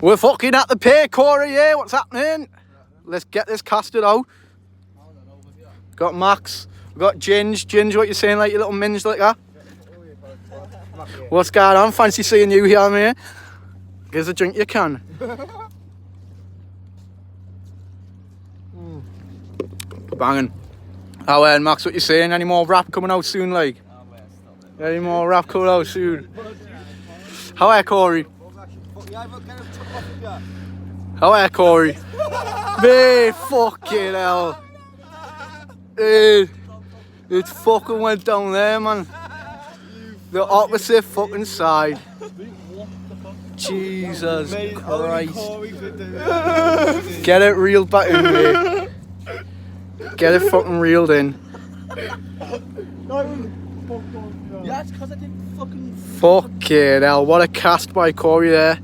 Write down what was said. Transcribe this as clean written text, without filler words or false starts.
We're fucking at the pier, Korey, yeah, what's happening? Let's get this casted out. Got Max, we've got Ginge. Ginge, what you saying, like your little minge like that? What's going on? Fancy seeing you here, mate. Give us a drink you can. Banging. Oh, Max, what you saying? Any more rap coming out soon, like? Any more rap coming out soon? How are you, Korey? How are you, Korey? Mate, fucking hell. It fucking went down there, man. The opposite fucking side. Jesus Christ. Get it reeled back in, mate. Get it fucking reeled in. Yeah, it's because I didn't fucking... Fucking hell, what a cast by Korey there.